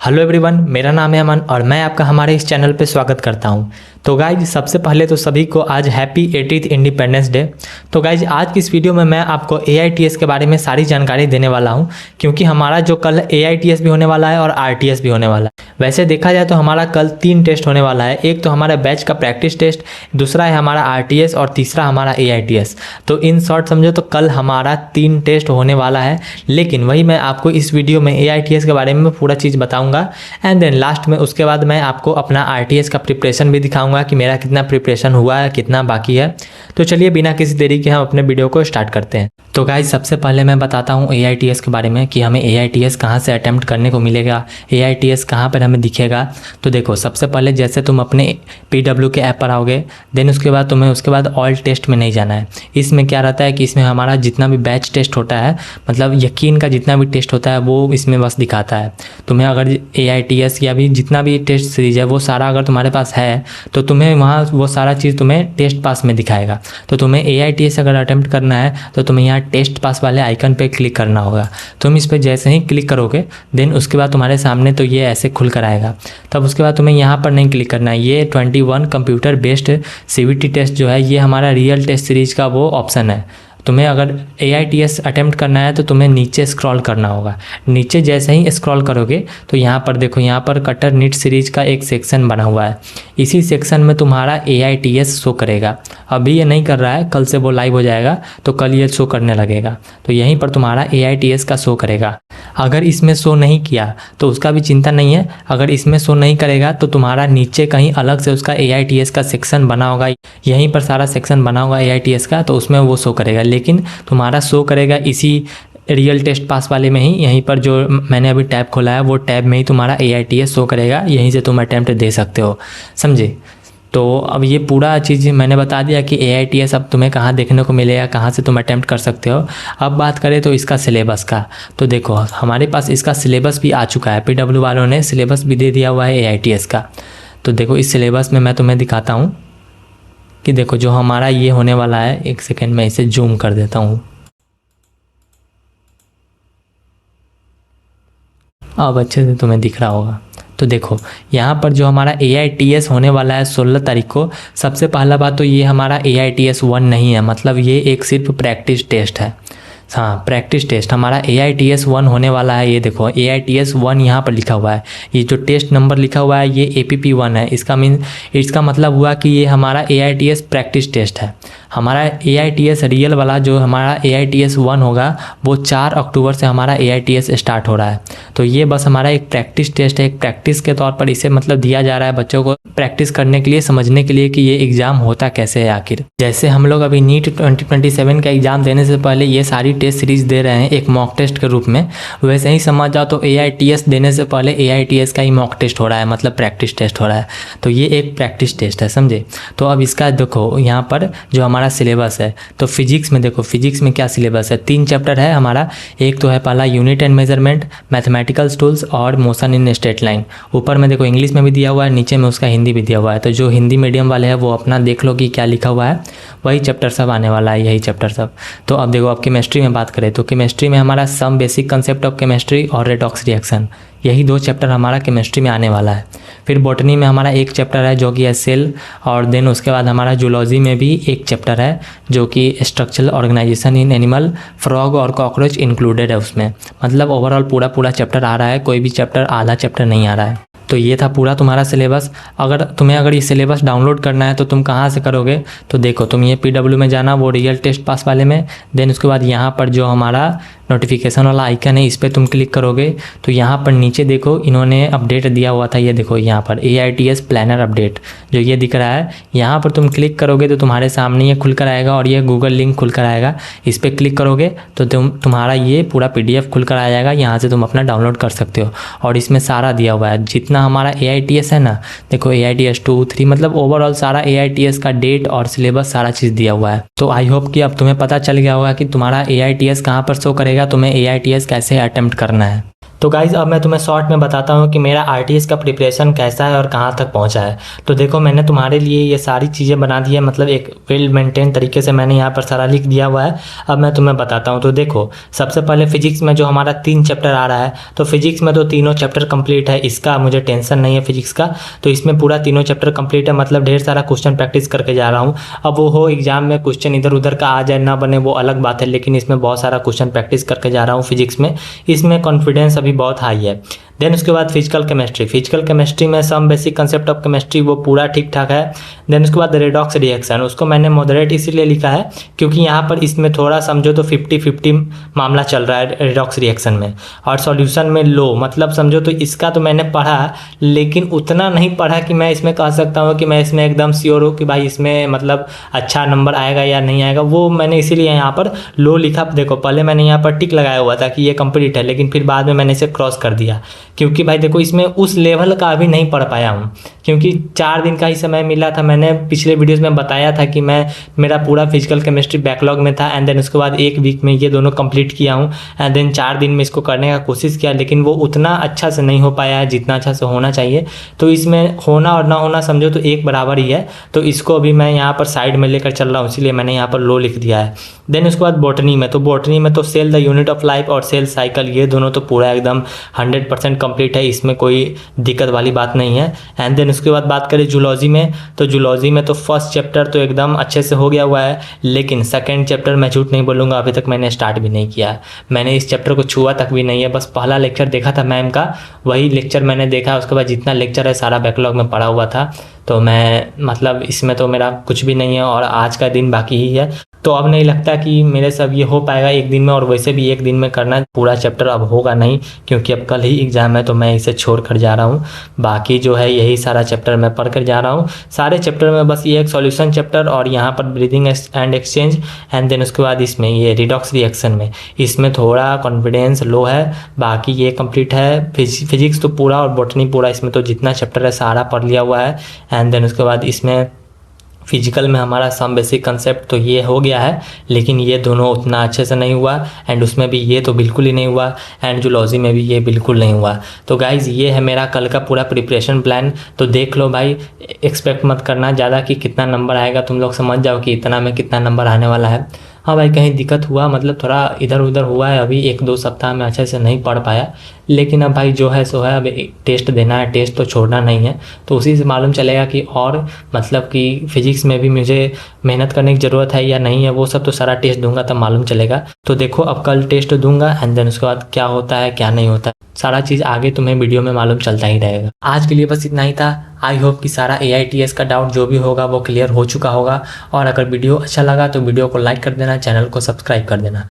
Hello everyone, मेरा नाम है अमन और मैं आपका हमारे इस चैनल पे स्वागत करता हूं। तो गाइज सबसे पहले तो सभी को आज हैप्पी 80th इंडिपेंडेंस डे। तो गाइज आज की इस वीडियो में मैं आपको AITS के बारे में सारी जानकारी देने वाला हूं, क्योंकि हमारा जो कल AITS भी होने वाला है और RTS भी होने वाला है। वैसे देखा जाए तो हमारा कल 3 टेस्ट होने वाला है। एक तो हमारा बैच का प्रैक्टिस टेस्ट, दूसरा है हमारा RTS और तीसरा हमारा AITS। तो इन शॉर्ट समझो तो कल हमारा 3 टेस्ट होने वाला है। लेकिन वही मैं आपको इस वीडियो में AITS के बारे में पूरा चीज़ बताऊंगा एंड देन लास्ट में उसके बाद मैं आपको अपना RTS का प्रिपरेशन भी दिखाऊंगा कि मेरा कितना प्रिपरेशन हुआ है, कितना बाकी है। तो चलिए बिना किसी देरी के हम अपने वीडियो को स्टार्ट करते हैं। तो गाइज सबसे पहले मैं बताता हूँ AITS के बारे में कि हमें AITS कहाँ से अटेम्प्ट करने को मिलेगा, AITS कहाँ पर हमें दिखेगा। तो देखो सबसे पहले जैसे तुम अपने PW के ऐप पर आओगे, देन उसके बाद तुम्हें उसके बाद ऑल टेस्ट में नहीं जाना है। इसमें क्या रहता है कि इसमें हमारा जितना भी बैच टेस्ट होता है, मतलब यकीन का जितना भी टेस्ट होता है वो इसमें बस दिखाता है। तुम्हें अगर AITS या भी जितना भी टेस्ट सीरीज है वो सारा अगर तुम्हारे पास है तो तुम्हें वहाँ वो सारा चीज़ तुम्हें टेस्ट पास में दिखाएगा। तो तुम्हें AITS अगर अटेम्प्ट करना है तो तुम्हें यहाँ टेस्ट पास वाले आइकन पे क्लिक करना होगा। तुम इस पर जैसे ही क्लिक करोगे देन उसके बाद तुम्हारे सामने तो ये ऐसे खुल कर आएगा। तब उसके बाद तुम्हें यहाँ पर नहीं क्लिक करना है। ये 21 कंप्यूटर बेस्ड CBT टेस्ट जो है ये हमारा रियल टेस्ट सीरीज का वो ऑप्शन है। तुम्हें अगर AITS अटेम्प्ट करना है तो तुम्हें नीचे स्क्रॉल करना होगा। नीचे जैसे ही स्क्रॉल करोगे तो यहाँ पर देखो, यहाँ पर कटर नीट सीरीज का एक सेक्शन बना हुआ है। इसी सेक्शन में तुम्हारा AITS शो करेगा। अभी ये नहीं कर रहा है, कल से वो लाइव हो जाएगा तो कल ये शो करने लगेगा। तो यहीं पर तुम्हारा AITS का शो करेगा। अगर इसमें शो नहीं किया तो उसका भी चिंता नहीं है। अगर इसमें शो नहीं करेगा तो तुम्हारा नीचे कहीं अलग से उसका AITS का सेक्शन बना होगा। यहीं पर सारा सेक्शन बना होगा AITS का, तो उसमें वो शो करेगा। लेकिन तुम्हारा शो करेगा इसी रियल टेस्ट पास वाले में ही। यहीं पर जो मैंने अभी टैब खोला है वो टैब में ही तुम्हारा AITS शो करेगा। यहीं से तुम अटेम्प्ट दे सकते हो, समझे। तो अब ये पूरा चीज़ मैंने बता दिया कि AITS अब तुम्हें कहाँ देखने को मिलेगा, कहाँ से तुम अटेम्प्ट कर सकते हो। अब बात करें तो इसका सिलेबस का, तो देखो हमारे पास इसका सिलेबस भी आ चुका है। PW वालों ने सिलेबस भी दे दिया हुआ है AITS का। तो देखो इस सिलेबस में मैं तुम्हें दिखाता हूँ कि देखो जो हमारा ये होने वाला है। एक सेकेंड में इसे जूम कर देता हूँ। अब अच्छे से तुम्हें दिख रहा होगा। तो देखो यहाँ पर जो हमारा AITS होने वाला है 16 तारीख को, सबसे पहला बात तो ये हमारा AITS 1 नहीं है, मतलब ये एक सिर्फ प्रैक्टिस टेस्ट है। हाँ, प्रैक्टिस टेस्ट हमारा AITS 1 होने वाला है। ये देखो AITS 1 यहाँ पर लिखा हुआ है। ये जो टेस्ट नंबर लिखा हुआ है ये APP 1 है। इसका मतलब हुआ कि ये हमारा AITS प्रैक्टिस टेस्ट है। हमारा AITS रियल वाला जो हमारा AITS 1 होगा वो 4 अक्टूबर से हमारा AITS स्टार्ट हो रहा है। तो ये बस हमारा एक प्रैक्टिस टेस्ट है। एक प्रैक्टिस के तौर पर इसे मतलब दिया जा रहा है बच्चों को प्रैक्टिस करने के लिए, समझने के लिए कि ये एग्ज़ाम होता कैसे है आखिर। जैसे हम लोग अभी नीट 2027 का एग्ज़ाम देने से पहले ये सारी टेस्ट सीरीज दे रहे हैं एक मॉक टेस्ट के रूप में, वैसे ही समझ जाओ तो AITS देने से पहले AITS का ही मॉक टेस्ट हो रहा है, मतलब प्रैक्टिस टेस्ट हो रहा है। तो ये एक प्रैक्टिस टेस्ट है, समझे। तो अब इसका देखो यहाँ पर जो हमारा सिलेबस है, तो फिजिक्स में देखो, फिजिक्स में क्या सिलेबस है। 3 चैप्टर है हमारा। एक तो है पहला unit and measurement, mathematical tools और मोशन इन स्ट्रेट लाइन। ऊपर में देखो इंग्लिश में भी दिया हुआ है, नीचे में उसका हिंदी भी दिया हुआ है। तो जो हिंदी मीडियम वाले हैं वो अपना देख लो कि क्या लिखा हुआ है, वही चैप्टर सब आने वाला है, यही चैप्टर सब। तो अब देखो अब केमिस्ट्री में बात करें तो केमिस्ट्री में हमारा some basic concept of chemistry और रेडॉक्स रिएक्शन, यही 2 चैप्टर हमारा केमिस्ट्री में आने वाला है। फिर बॉटनी में हमारा एक चैप्टर है जो कि है सेल, और देन उसके बाद हमारा जूलॉजी में भी एक चैप्टर है जो कि structural organisation in animal, frog और कॉकरोच इंक्लूडेड है उसमें। मतलब ओवरऑल पूरा चैप्टर आ रहा है, कोई भी चैप्टर आधा चैप्टर नहीं आ रहा है। तो ये था पूरा तुम्हारा सिलेबस। अगर ये सिलेबस डाउनलोड करना है तो तुम कहाँ से करोगे, तो देखो तुम ये PW में जाना, वो रियल टेस्ट पास वाले में। देन उसके बाद यहाँ पर जो हमारा नोटिफिकेशन वाला आइकन है इस पर तुम क्लिक करोगे तो यहाँ पर नीचे देखो इन्होंने अपडेट दिया हुआ था। ये देखो यहाँ पर AITS प्लानर अपडेट जो ये दिख रहा है, यहाँ पर तुम क्लिक करोगे तो तुम्हारे सामने ये खुल कर आएगा और ये गूगल लिंक खुल कर आएगा। इस पर क्लिक करोगे तो तुम्हारा ये पूरा PDF खुल कर आ जाएगा। यहाँ से तुम अपना डाउनलोड कर सकते हो और इसमें सारा दिया हुआ है जितना हमारा AITS है ना। देखो AITS 2, 3 मतलब ओवरऑल सारा AITS का डेट और सिलेबस सारा चीज़ दिया हुआ है। तो आई होप कि अब तुम्हें पता चल गया होगा कि तुम्हारा AITS कहाँ पर शो करेगा, तुम्हें AITS कैसे अटेम्प्ट करना है। तो गाइज़ अब मैं तुम्हें शॉर्ट में बताता हूँ कि मेरा आरटीएस का प्रिपरेशन कैसा है और कहाँ तक पहुँचा है। तो देखो मैंने तुम्हारे लिए ये सारी चीज़ें बना दी है, मतलब एक वेल मेंटेन तरीके से मैंने यहाँ पर सारा लिख दिया हुआ है। अब मैं तुम्हें बताता हूँ। तो देखो सबसे पहले फिजिक्स में जो हमारा 3 चैप्टर आ रहा है, तो फिजिक्स में तो तीनों चैप्टर कंप्लीट है, इसका मुझे टेंशन नहीं है फिजिक्स का। तो इसमें पूरा तीनों चैप्टर कंप्लीट है, मतलब ढेर सारा क्वेश्चन प्रैक्टिस करके जा रहा हूँ। अब वो हो एग्जाम में क्वेश्चन इधर उधर का आ जाए ना बने वो अलग बात है, लेकिन इसमें बहुत सारा क्वेश्चन प्रैक्टिस करके जा रहा हूँ फिजिक्स में। इसमें कॉन्फिडेंस अभी बहुत हाई है। देन उसके बाद फिजिकल केमिस्ट्री में some basic concept of chemistry वो पूरा ठीक ठाक है। देन उसके बाद रेडॉक्स रिएक्शन, उसको मैंने मॉडरेट इसीलिए लिखा है क्योंकि यहाँ पर इसमें थोड़ा समझो तो 50-50 मामला चल रहा है रेडॉक्स रिएक्शन में, और सॉल्यूशन में लो, मतलब समझो तो इसका तो मैंने पढ़ा लेकिन उतना नहीं पढ़ा कि मैं इसमें कह सकता हूँ कि मैं इसमें एकदम श्योर हूँ कि भाई इसमें मतलब अच्छा नंबर आएगा या नहीं आएगा। वो मैंने इसीलिए यहाँ पर लो लिखा। देखो पहले मैंने यहाँ पर टिक लगाया हुआ था कि ये कंप्लीट है, लेकिन फिर बाद में मैंने इसे क्रॉस कर दिया क्योंकि भाई देखो इसमें उस लेवल का अभी नहीं पढ़ पाया हूँ, क्योंकि 4 दिन का ही समय मिला था। मैंने पिछले वीडियोस में बताया था कि मेरा पूरा फिजिकल केमिस्ट्री बैकलॉग में था, एंड देन उसके बाद 1 वीक में ये दोनों कंप्लीट किया हूँ, एंड देन 4 दिन में इसको करने का कोशिश किया, लेकिन वो उतना अच्छा से नहीं हो पाया है जितना अच्छा से होना चाहिए। तो इसमें होना और ना होना समझो तो एक बराबर ही है। तो इसको अभी मैं यहाँ पर साइड में लेकर चल रहा हूँ, इसीलिए मैंने यहाँ पर लो लिख दिया है। देन उसके बाद बॉटनी में तो cell the unit of life और सेल साइकिल, ये दोनों तो पूरा एकदम 100% कंप्लीट है, इसमें कोई दिक्कत वाली बात नहीं है। एंड देन उसके बाद बात करें जूलॉजी में तो फर्स्ट चैप्टर तो एकदम अच्छे से हो गया हुआ है, लेकिन सेकंड चैप्टर मैं झूठ नहीं बोलूँगा अभी तक मैंने स्टार्ट भी नहीं किया है। मैंने इस चैप्टर को छुआ तक भी नहीं है, बस पहला लेक्चर देखा था मैम का, वही लेक्चर मैंने देखा। उसके बाद जितना लेक्चर है सारा बैकलॉग में पड़ा हुआ था। तो मैं मतलब इसमें तो मेरा कुछ भी नहीं है, और आज का दिन बाकी ही है। तो अब नहीं लगता कि मेरे से अब ये हो पाएगा एक दिन में, और वैसे भी एक दिन में करना पूरा चैप्टर अब होगा नहीं, क्योंकि अब कल ही एग्ज़ाम है, तो मैं इसे छोड़ कर जा रहा हूँ। बाकी जो है यही सारा चैप्टर मैं पढ़ कर जा रहा हूँ। सारे चैप्टर में बस ये एक सॉल्यूशन चैप्टर और यहाँ पर breathing and exchange, and then उसके बाद इसमें ये रिडॉक्स रिएक्शन में इसमें थोड़ा कॉन्फिडेंस लो है। बाकी ये कंप्लीट है। फिजिक्स तो पूरा और बॉटनी पूरा, इसमें तो जितना चैप्टर है सारा पढ़ लिया हुआ है। एंड देन उसके बाद इसमें फिजिकल में हमारा सम बेसिक कंसेप्ट तो ये हो गया है, लेकिन ये दोनों उतना अच्छे से नहीं हुआ, एंड उसमें भी ये तो बिल्कुल ही नहीं हुआ, एंड जूलॉजी में भी ये बिल्कुल नहीं हुआ। तो गाइज़ ये है मेरा कल का पूरा प्रिपरेशन प्लान। तो देख लो भाई, एक्सपेक्ट मत करना ज़्यादा कि कितना नंबर आएगा, तुम लोग समझ जाओ कि इतना में कितना नंबर आने वाला है। हाँ भाई कहीं दिक्कत हुआ, मतलब थोड़ा इधर उधर हुआ है, अभी 1-2 सप्ताह में अच्छे से नहीं पढ़ पाया, लेकिन अब भाई जो है सो है। अब टेस्ट देना है, टेस्ट तो छोड़ना नहीं है, तो उसी से मालूम चलेगा कि और मतलब कि फिजिक्स में भी मुझे मेहनत करने की ज़रूरत है या नहीं है। वो सब तो सारा टेस्ट दूंगा तब मालूम चलेगा। तो देखो अब कल टेस्ट दूंगा, एंड देन उसके बाद क्या होता है क्या नहीं होता है सारा चीज़ आगे तुम्हें वीडियो में मालूम चलता ही रहेगा। आज के लिए बस इतना ही था। आई होप कि सारा AITS का डाउट जो भी होगा वो क्लियर हो चुका होगा, और अगर वीडियो अच्छा लगा तो वीडियो को लाइक कर देना, चैनल को सब्सक्राइब कर देना।